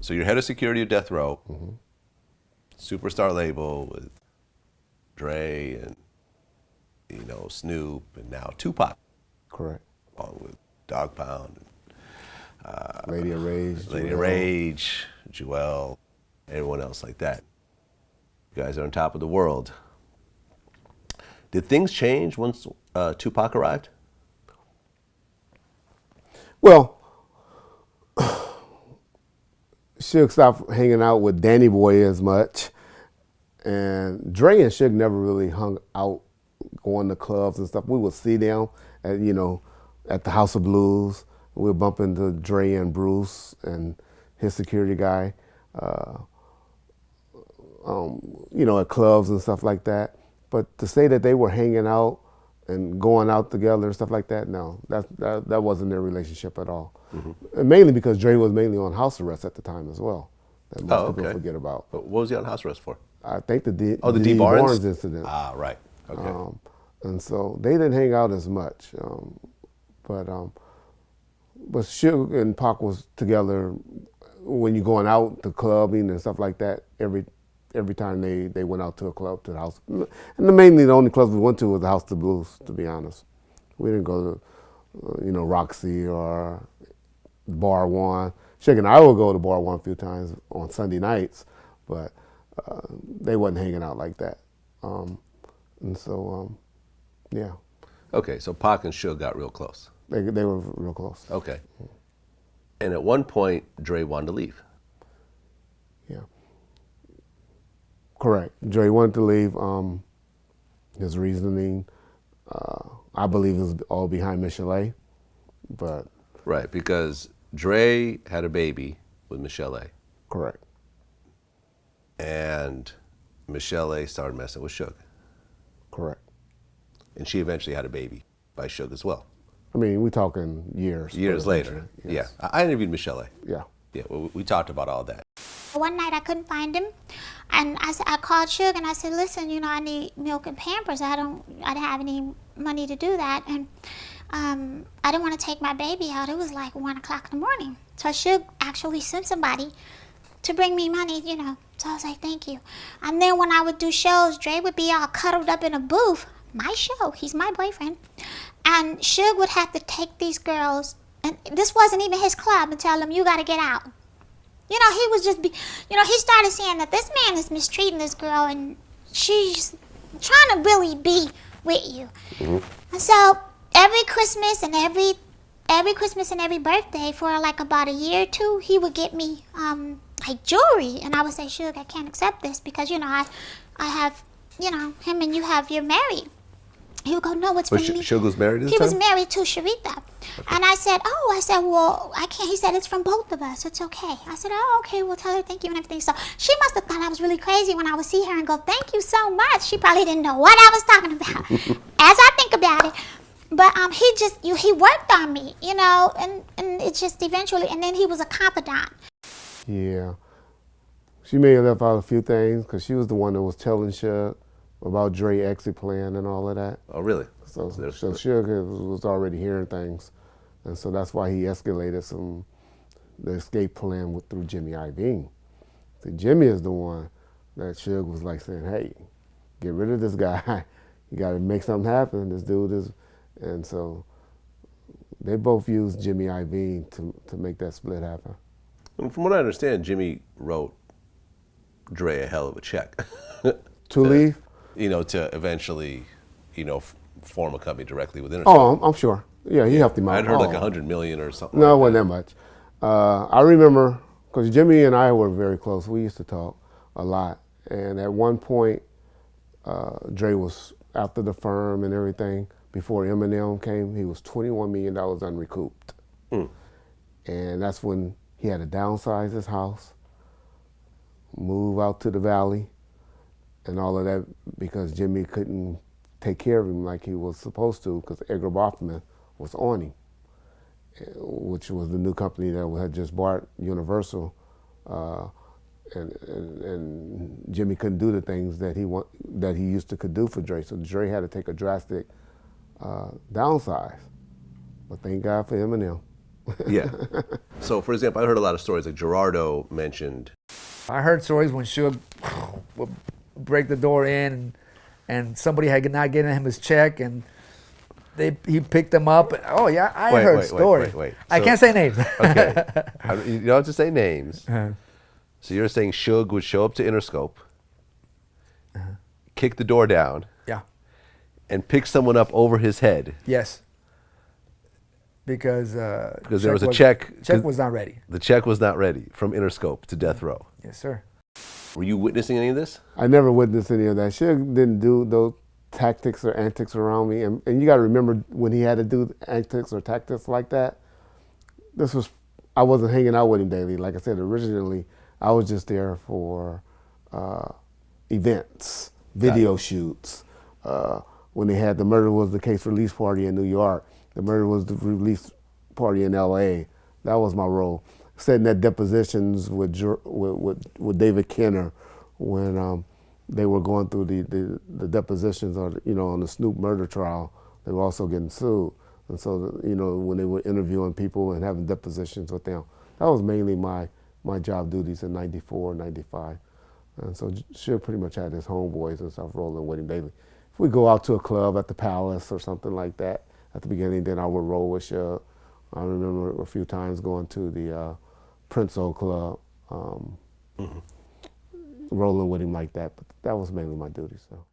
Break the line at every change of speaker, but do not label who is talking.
So you're head of security at Death Row, superstar label with Dre and Snoop and now Tupac.
Correct.
Along with Dog Pound,
Lady of
Rage, Jewel, everyone else like that. You guys are on top of the world. Did things change once Tupac arrived?
Well, Suge stopped hanging out with Danny Boy as much, and Dre and Suge never really hung out, going to clubs and stuff. We would see them at at the House of Blues. We'd bump into Dre and Bruce and his security guy, at clubs and stuff like that. But to say that they were hanging out and going out together and stuff like that, no, that wasn't their relationship at all. And mainly because Dre was mainly on house arrest at the time as well. That most people forget about.
But what was he on house arrest for?
I think the Dee
Barnes?
Barnes incident.
Ah, right. Okay.
And so they didn't hang out as much. But Suge and Pac was together when you're going out to clubbing and stuff like that. Every time they went out to a club, to the house, and mainly the only clubs we went to was the House of Blues. To be honest, we didn't go to Roxy or Bar One. Suge and I would go to Bar One a few times on Sunday nights, but they wasn't hanging out like that. And so, yeah.
Okay, so Pac and Suge got real close.
They were real close.
Okay. And at one point, Dre wanted to leave.
Yeah. Correct. Dre wanted to leave. His reasoning, I believe, is all behind Michel'le, but.
Right, because Dre had a baby with Michel'le.
Correct.
And Michel'le started messing with Suge.
Correct.
And she eventually had a baby by Suge as well.
I mean, we're talking years.
Years later. Yes. Yeah. I interviewed Michel'le.
Yeah.
Yeah, we talked about all that.
One night I couldn't find him, and I called Suge and I said, listen, I need milk and Pampers. I didn't have any money to do that, and I didn't want to take my baby out. It was like 1 o'clock in the morning. So Suge actually sent somebody to bring me money, So I was like, thank you. And then when I would do shows, Dre would be all cuddled up in a booth. My show, he's my boyfriend. And Suge would have to take these girls, and this wasn't even his club, and tell them, you got to get out. He was just, he started saying that this man is mistreating this girl and she's trying to really be with you. And so every Christmas and every birthday for like about a year or two, he would get me like jewelry. And I would say, Suge, I can't accept this because, I have, him and you're married. He would go, no, it's for me.
Suge was married at the
He
time?
was married to Sharita. Okay. And I said, well, I can't. He said, it's from both of us. It's okay. I said, oh, okay, well, tell her thank you and everything. So she must have thought I was really crazy when I would see her and go, thank you so much. She probably didn't know what I was talking about, as I think about it. But he worked on me, and it just eventually, and then he was a confidant.
Yeah. She may have left out a few things because she was the one that was telling Suge about Dre exit plan and all of that.
Oh, really?
So Suge was already hearing things, and so that's why he escalated the escape plan through Jimmy Iovine. So Jimmy is the one that Suge was like saying, hey, get rid of this guy. You got to make something happen. This dude is, and so they both used Jimmy Iovine to make that split happen.
And from what I understand, Jimmy wrote Dre a hell of a check.
To leave?
To eventually, form a company directly within.
Oh, I'm sure. Yeah, he helped him out.
I'd heard like $100 million or something.
No,
like
it wasn't that much. I remember, because Jimmy and I were very close. We used to talk a lot. And at one point, Dre was after the firm and everything. Before Eminem came, he was $21 million unrecouped. And that's when he had to downsize his house, move out to the valley, and all of that because Jimmy couldn't take care of him like he was supposed to because Edgar Baughman was on him, which was the new company that had just bought Universal, and Jimmy couldn't do the things that he used to could do for Dre. So Dre had to take a drastic downsize. But thank God for Eminem.
Yeah. So, for example, I heard a lot of stories like Gerardo mentioned.
I heard stories when Suge would break the door in and somebody had not given him his check and he picked them up. Oh yeah, I heard stories.
Wait.
I can't say names.
Okay. You don't have to say names. So you're saying Suge would show up to Interscope, kick the door down,
Yeah.
and pick someone up over his head.
Yes. Because
There was a check.
Check was not ready.
The check was not ready from Interscope to Death Row.
Yes, sir.
Were you witnessing any of this?
I never witnessed any of that. Suge didn't do those tactics or antics around me. And you got to remember when he had to do antics or tactics like that, I wasn't hanging out with him daily. Like I said, originally, I was just there for events, video shoots. When they had the Murder Was the Case release party in New York, the Murder Was the release party in LA. That was my role. Sitting at depositions with David Kenner when they were going through the depositions on the Snoop murder trial. They were also getting sued. And so, when they were interviewing people and having depositions with them, that was mainly my job duties in 94, 95. And so Suge pretty much had his homeboys and stuff rolling with him daily. If we go out to a club at the Palace or something like that at the beginning, then I would roll with Suge. I remember a few times going to the Prince O Club, rolling with him like that. But that was mainly my duty. So.